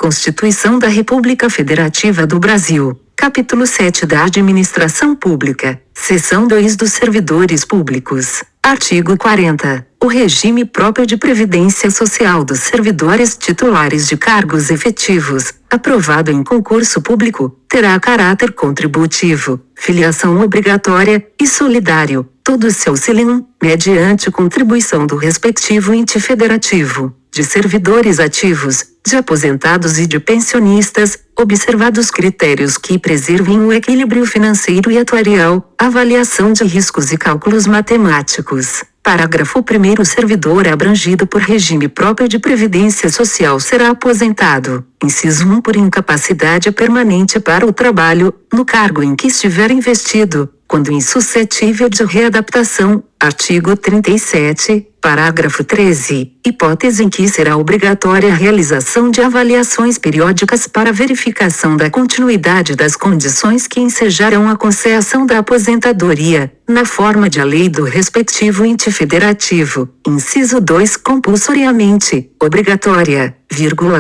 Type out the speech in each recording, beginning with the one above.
Constituição da República Federativa do Brasil. Capítulo 7 da Administração Pública. Seção 2 dos Servidores Públicos. Artigo 40. O regime próprio de previdência social dos servidores titulares de cargos efetivos, aprovado em concurso público, terá caráter contributivo, filiação obrigatória e solidário, todo seu cilium, mediante contribuição do respectivo ente federativo, de servidores ativos, de aposentados e de pensionistas, observados critérios que preservem o equilíbrio financeiro e atuarial, avaliação de riscos e cálculos matemáticos. Parágrafo 1º. O servidor abrangido por regime próprio de previdência social será aposentado, inciso 1, por incapacidade permanente para o trabalho, no cargo em que estiver investido, quando insuscetível de readaptação. Artigo 37, parágrafo 13. Hipótese em que será obrigatória a realização de avaliações periódicas para verificação da continuidade das condições que ensejarão a concessão da aposentadoria, na forma de a lei do respectivo ente federativo. Inciso 2. Compulsoriamente, obrigatória,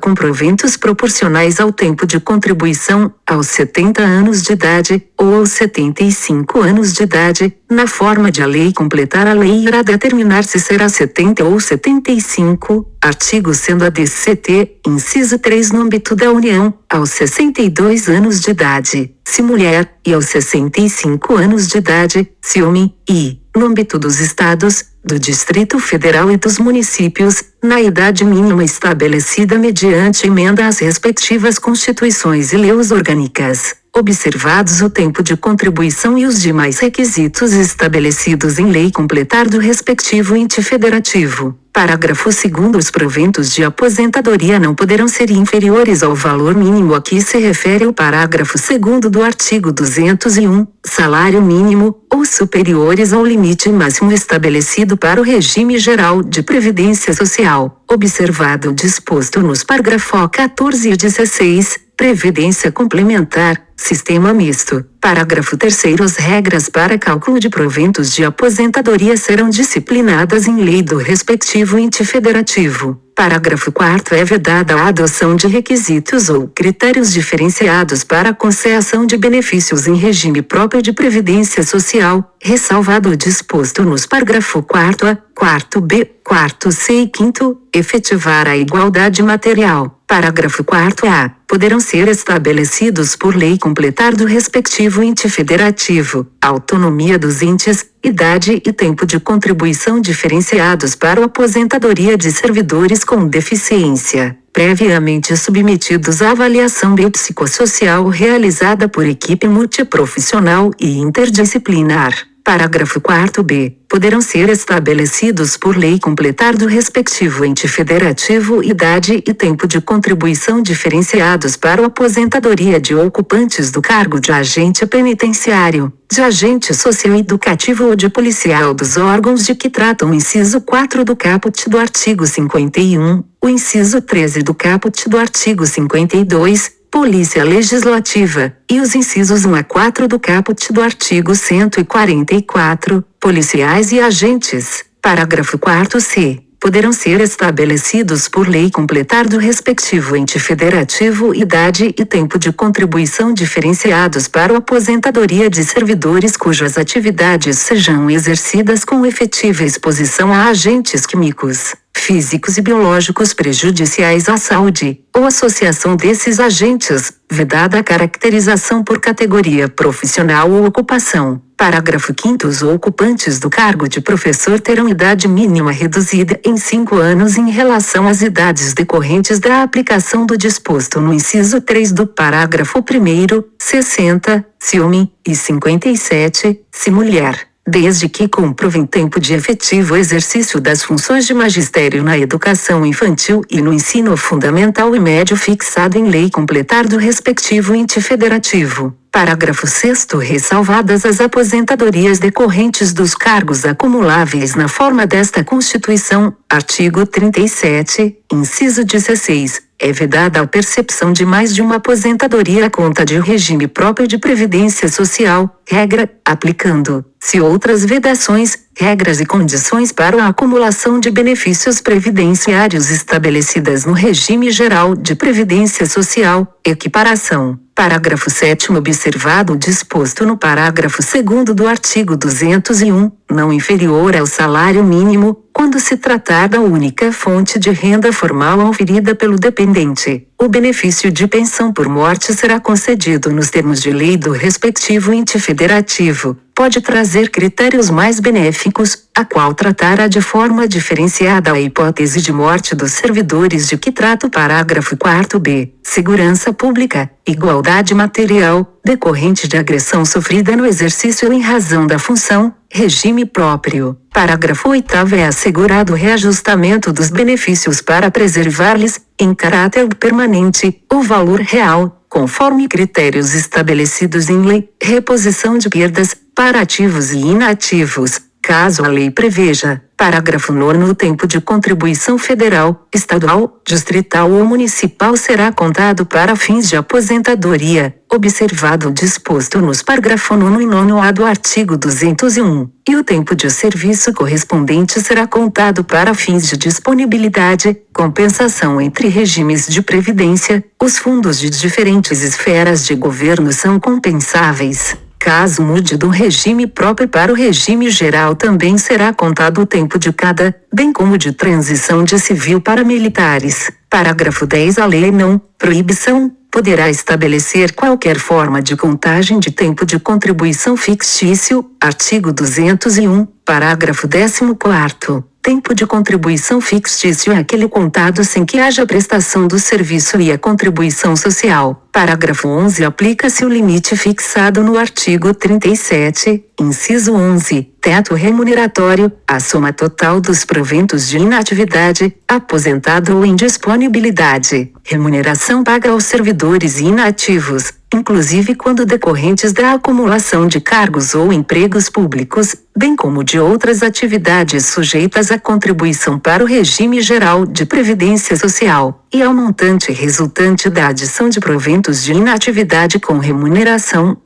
com proventos proporcionais ao tempo de contribuição, aos 70 anos de idade, ou aos 75 anos de idade, na forma de a lei completar. A lei irá determinar se será 70 ou 75, artigo sendo a DCT, inciso 3, no âmbito da União, aos 62 anos de idade, se mulher, e aos 65 anos de idade, se homem, e, no âmbito dos estados, do Distrito Federal e dos municípios, na idade mínima estabelecida mediante emenda às respectivas constituições e leis orgânicas, observados o tempo de contribuição e os demais requisitos estabelecidos em lei completar do respectivo ente federativo. Parágrafo 2º. Os proventos de aposentadoria não poderão ser inferiores ao valor mínimo a que se refere o parágrafo 2º do artigo 201, salário mínimo, ou superiores ao limite máximo estabelecido para o regime geral de previdência social, observado o disposto nos parágrafo 14 e 16, Previdência Complementar, Sistema Misto. Parágrafo 3º. As regras para cálculo de proventos de aposentadoria serão disciplinadas em lei do respectivo ente federativo. Parágrafo 4º. É vedada a adoção de requisitos ou critérios diferenciados para a concessão de benefícios em regime próprio de previdência social, ressalvado o disposto nos parágrafo 4º, 4º-B, 4º-C e 5º, efetivar a igualdade material. Parágrafo 4º-A. Poderão ser estabelecidos por lei completar do respectivo ente federativo, autonomia dos entes, idade e tempo de contribuição diferenciados para a aposentadoria de servidores com deficiência, previamente submetidos à avaliação biopsicossocial realizada por equipe multiprofissional e interdisciplinar. Parágrafo 4º-B. Poderão ser estabelecidos por lei completar do respectivo ente federativo idade e tempo de contribuição diferenciados para a aposentadoria de ocupantes do cargo de agente penitenciário, de agente socioeducativo ou de policial dos órgãos de que tratam o inciso 4 do caput do artigo 51, o inciso 13 do caput do artigo 52, Polícia Legislativa, e os incisos 1 a 4 do caput do artigo 144, policiais e agentes. Parágrafo 4º-C. Poderão ser estabelecidos por lei completar do respectivo ente federativo idade e tempo de contribuição diferenciados para a aposentadoria de servidores cujas atividades sejam exercidas com efetiva exposição a agentes químicos, físicos e biológicos prejudiciais à saúde, ou associação desses agentes, vedada a caracterização por categoria profissional ou ocupação. Parágrafo 5º. Os ocupantes do cargo de professor terão idade mínima reduzida em 5 anos em relação às idades decorrentes da aplicação do disposto no inciso 3 do parágrafo 1º, 60, se homem, e 57, se mulher, desde que comprovem tempo de efetivo exercício das funções de magistério na educação infantil e no ensino fundamental e médio fixado em lei completar do respectivo ente federativo. Parágrafo 6º. Ressalvadas as aposentadorias decorrentes dos cargos acumuláveis na forma desta Constituição, artigo 37, inciso 16, é vedada a percepção de mais de uma aposentadoria à conta de regime próprio de previdência social, regra, aplicando-se outras vedações, regras e condições para a acumulação de benefícios previdenciários estabelecidas no regime geral de previdência social, equiparação. Parágrafo 7º. Observado o disposto no parágrafo 2º do artigo 201, não inferior ao salário mínimo, quando se tratar da única fonte de renda formal auferida pelo dependente, o benefício de pensão por morte será concedido nos termos de lei do respectivo ente federativo. Pode trazer critérios mais benéficos, a qual tratará de forma diferenciada a hipótese de morte dos servidores de que trata o parágrafo 4b. Segurança pública, igualdade material, decorrente de agressão sofrida no exercício em razão da função, regime próprio. Parágrafo 8º. É assegurado o reajustamento dos benefícios para preservar-lhes, em caráter permanente, o valor real, conforme critérios estabelecidos em lei, reposição de perdas, para ativos e inativos, caso a lei preveja. Parágrafo 9º. O tempo de contribuição federal, estadual, distrital ou municipal será contado para fins de aposentadoria, observado o disposto nos parágrafo 9º e 9º-A do artigo 201, e o tempo de serviço correspondente será contado para fins de disponibilidade, compensação entre regimes de previdência. Os fundos de diferentes esferas de governo são compensáveis. Caso mude do regime próprio para o regime geral, também será contado o tempo de cada, bem como de transição de civil para militares. Parágrafo 10. A lei não proibição poderá estabelecer qualquer forma de contagem de tempo de contribuição fictício. Artigo 201, parágrafo 14º. Tempo de contribuição fictício é aquele contado sem que haja prestação do serviço e a contribuição social. Parágrafo 11. Aplica-se o limite fixado no artigo 37, inciso 11, teto remuneratório, a soma total dos proventos de inatividade, aposentado ou indisponibilidade, remuneração paga aos servidores inativos, inclusive quando decorrentes da acumulação de cargos ou empregos públicos, bem como de outras atividades sujeitas à contribuição para o regime geral de previdência social, e ao montante resultante da adição de proventos de inatividade com remuneração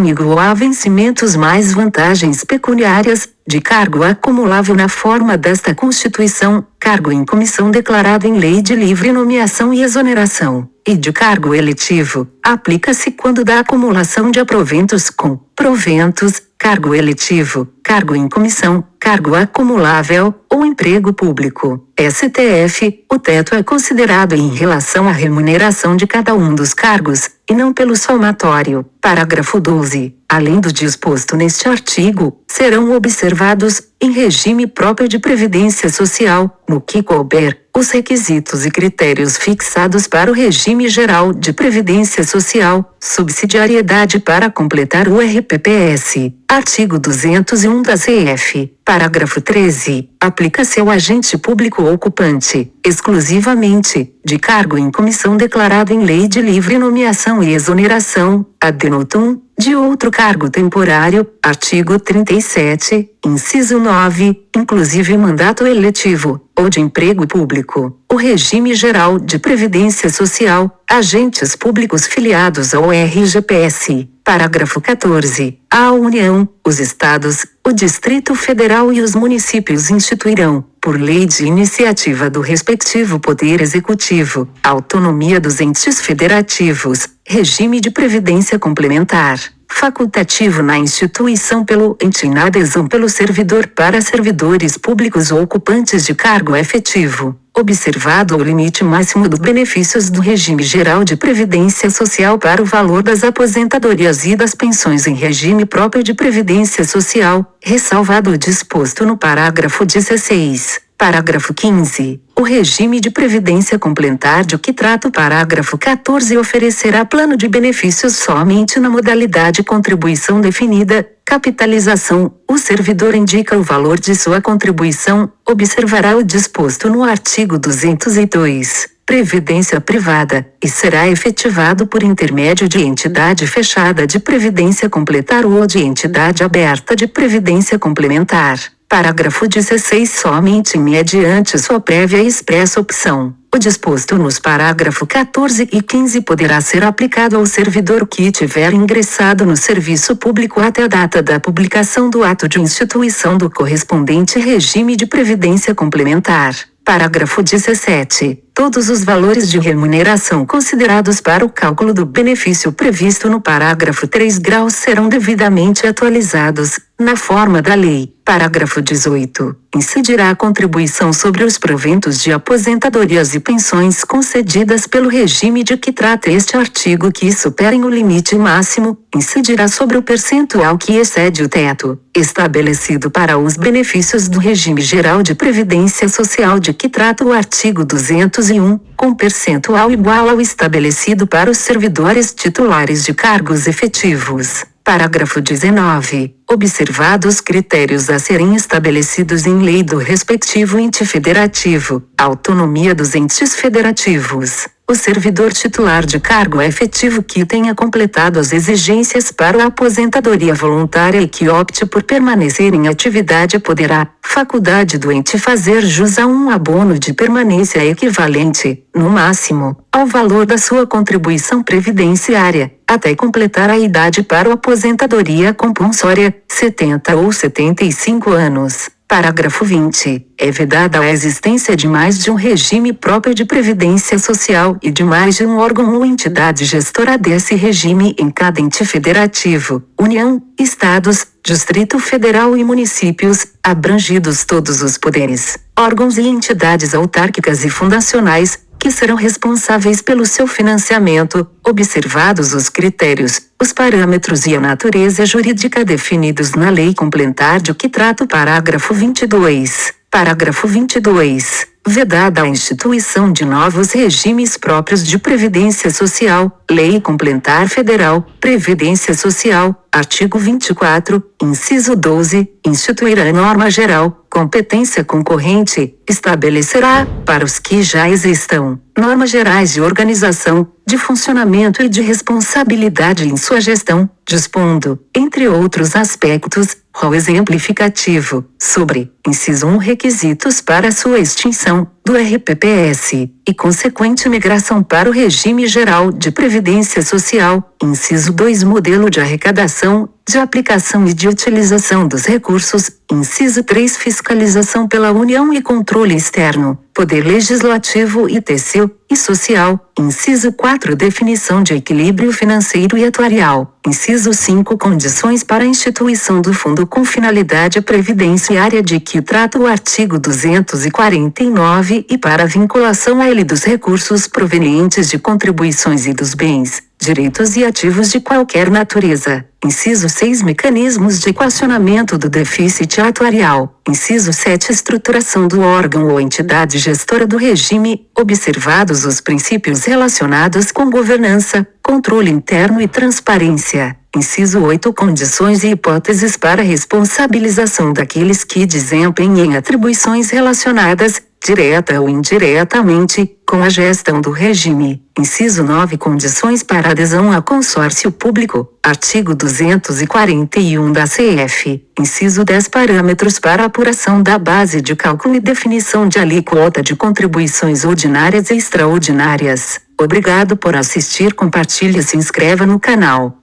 igual a vencimentos mais vantagens pecuniárias, de cargo acumulável na forma desta Constituição, cargo em comissão declarado em lei de livre nomeação e exoneração, e de cargo eletivo, aplica-se quando da acumulação de proventos com proventos, cargo eletivo, cargo em comissão, cargo acumulável, ou emprego público. STF, o teto é considerado em relação à remuneração de cada um dos cargos, e não pelo somatório. Parágrafo 12. Além do disposto neste artigo, serão observados, em regime próprio de previdência social, no que couber, os requisitos e critérios fixados para o regime geral de previdência social, subsidiariedade para completar o RPPS. Artigo 201 da CF. Parágrafo 13. Aplica-se ao agente público ocupante, exclusivamente, de cargo em comissão declarado em lei de livre nomeação e exoneração, ad notum, de outro cargo temporário, artigo 37, inciso 9, inclusive mandato eletivo, ou de emprego público, o regime geral de previdência social, agentes públicos filiados ao RGPS. Parágrafo 14. A União, os Estados, o Distrito Federal e os municípios instituirão, por lei de iniciativa do respectivo Poder Executivo, autonomia dos entes federativos, regime de previdência complementar, facultativo na instituição pelo ente e na adesão pelo servidor para servidores públicos ou ocupantes de cargo efetivo, observado o limite máximo dos benefícios do regime geral de previdência social para o valor das aposentadorias e das pensões em regime próprio de previdência social, ressalvado o disposto no parágrafo 16. Parágrafo 15. O regime de previdência complementar de que trata o parágrafo 14 oferecerá plano de benefícios somente na modalidade contribuição definida, capitalização. O servidor indica o valor de sua contribuição, observará o disposto no artigo 202. previdência privada, e será efetivado por intermédio de entidade fechada de previdência complementar ou de entidade aberta de previdência complementar. Parágrafo 16. Somente mediante sua prévia e expressa opção, o disposto nos parágrafo 14 e 15 poderá ser aplicado ao servidor que tiver ingressado no serviço público até a data da publicação do ato de instituição do correspondente regime de previdência complementar. Parágrafo 17. Todos os valores de remuneração considerados para o cálculo do benefício previsto no parágrafo 3 graus serão devidamente atualizados, na forma da lei. Parágrafo 18. Incidirá a contribuição sobre os proventos de aposentadorias e pensões concedidas pelo regime de que trata este artigo que superem o limite máximo, incidirá sobre o percentual que excede o teto, estabelecido para os benefícios do regime geral de previdência social de que trata o artigo 201, com percentual igual ao estabelecido para os servidores titulares de cargos efetivos. Parágrafo 19. Observados critérios a serem estabelecidos em lei do respectivo ente federativo, autonomia dos entes federativos, o servidor titular de cargo efetivo que tenha completado as exigências para a aposentadoria voluntária e que opte por permanecer em atividade poderá, faculdade do ente, fazer jus a um abono de permanência equivalente, no máximo, ao valor da sua contribuição previdenciária, até completar a idade para a aposentadoria compulsória, 70 ou 75 anos. Parágrafo 20. É vedada a existência de mais de um regime próprio de previdência social e de mais de um órgão ou entidade gestora desse regime em cada ente federativo, União, Estados, Distrito Federal e municípios, abrangidos todos os poderes, órgãos e entidades autárquicas e fundacionais, que serão responsáveis pelo seu financiamento, observados os critérios, os parâmetros e a natureza jurídica definidos na lei complementar de que trata o parágrafo 22. Parágrafo 22. Vedada a instituição de novos regimes próprios de previdência social, Lei Complementar Federal, Previdência Social, artigo 24, inciso 12, instituirá norma geral, competência concorrente, estabelecerá, para os que já existam, normas gerais de organização, de funcionamento e de responsabilidade em sua gestão, dispondo, entre outros aspectos, rol exemplificativo, sobre, inciso 1, requisitos para sua extinção, do RPPS, e consequente migração para o regime geral de previdência social, inciso 2, modelo de arrecadação, de aplicação e de utilização dos recursos, inciso 3, fiscalização pela União e controle externo, poder legislativo e terceiro, e social, inciso 4, definição de equilíbrio financeiro e atuarial, inciso 5, condições para a instituição do fundo com finalidade previdenciária de que trata o artigo 249 e para a vinculação a ele dos recursos provenientes de contribuições e dos bens, direitos e ativos de qualquer natureza. Inciso 6, mecanismos de equacionamento do déficit atuarial. Inciso 7, estruturação do órgão ou entidade gestora do regime, observados os princípios relacionados com governança, controle interno e transparência. Inciso 8, condições e hipóteses para responsabilização daqueles que desempenhem atribuições relacionadas, direta ou indiretamente, com a gestão do regime. Inciso 9, condições para adesão a consórcio público, artigo 241 da CF. Inciso 10, parâmetros para apuração da base de cálculo e definição de alíquota de contribuições ordinárias e extraordinárias. Obrigado por assistir, compartilhe e se inscreva no canal.